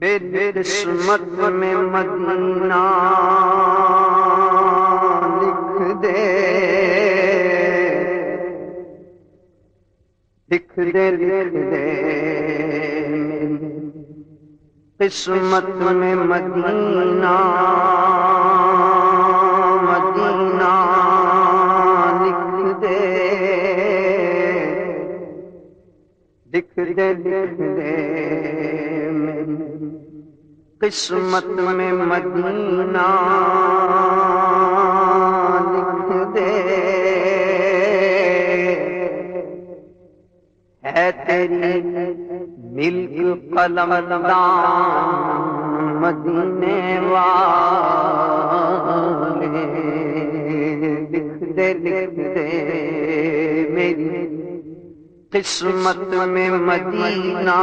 میری قسمت میں مدینہ لکھ دے، لکھ دے، لکھ دے، قسمت میں مدینہ، مدینہ لکھ دے، لکھ دے، لکھ دے، قسمت میں مدینہ لکھ دے، ہے تیری ملک قلم دان مدینے والے، لکھ دے، لکھ دے، میری قسمت میں مدینہ،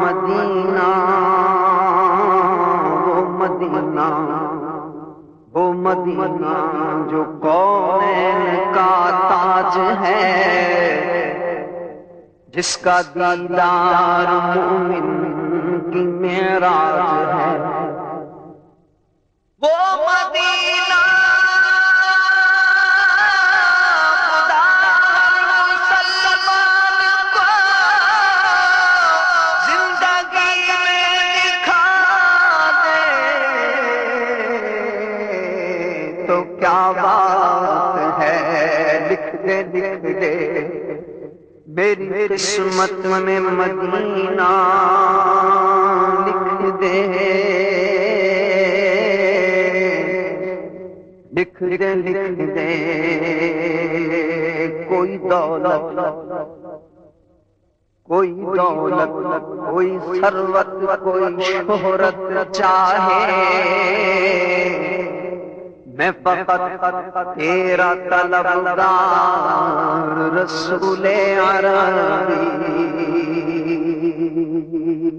مدینہ، وہ مدینہ، وہ مدینہ جو کونین کا تاج ہے، جس کا دیدار مومن کی معراج ہے، وہ مدینہ کیا بات ہے، لکھ دے، لکھ دے، میری قسمت میں مدینہ لکھ دے، لکھ دے، لکھ دے، کوئی دولت، کوئی دولت، کوئی ثروت، کوئی شہرت چاہے، میں فقط تیرا طلبگار رسول عربی،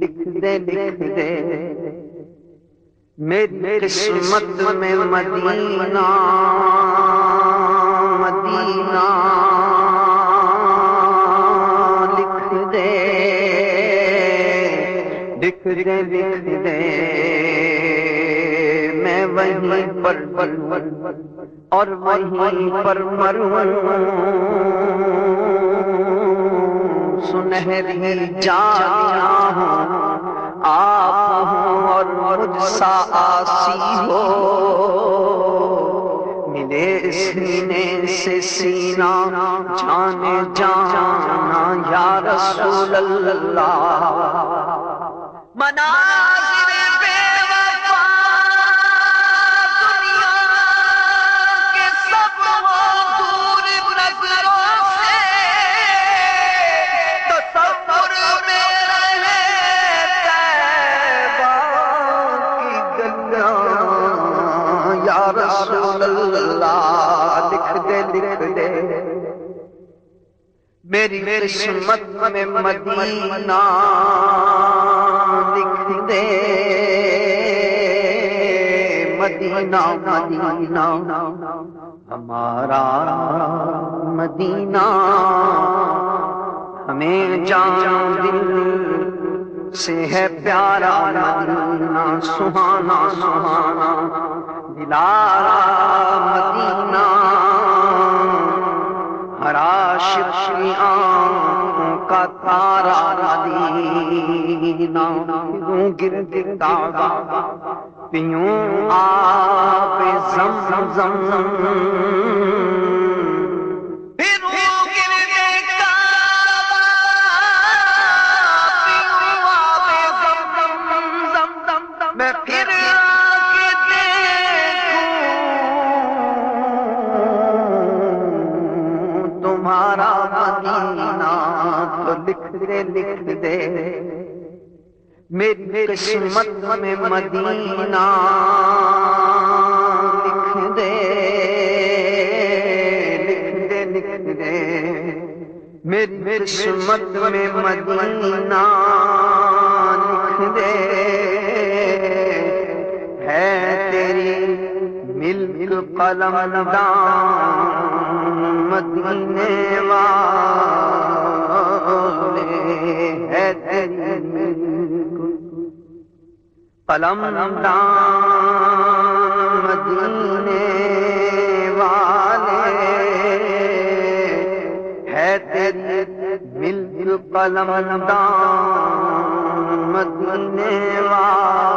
لکھ دے، لکھ دے، میری قسمت میں مدینہ، مدینہ لکھ دے، لکھ دے، لکھ دے، میں وہیں پر بلوں اور وہیں پر مروں، سنہری جانیاں ہوں، آپ ہوں اور مجھ سا آسی ہو، ملے سینے سے سینہ جانے جانا یا رسول اللہ، مناظر بے وفا دنیا کے سب دور نظروں سے، تصور میں رہے طیبہ کی گلیاں یا رسول اللہ، لکھ دے، لکھ دے، میری قسمت میں مدینہ لکھ دے، مدینہ، مدینہ ہمارا مدینہ، ہمیں جان دل سے ہے پیارا مدینہ، سہانا، سہانا دلارا مدینہ، ہر عاشق کی آنکھوں کا تارا مدینہ، پیوں گرد کعبہ، پیوں آب زمزم، پیوں گرد کعبہ، پیوں آب زمزم، میں پھر تمہارا مدینہ، تو لکھ دے، لکھ دے، میری قسمت میں مدینہ لکھ دے، لکھ دے، لکھ دے، میری قسمت میں مدینہ لکھ دے، ہے تیری ملک قلم دان مدینے والے، قلم دان مدینے والے ہے تیری ملک قلم دان مدینے والے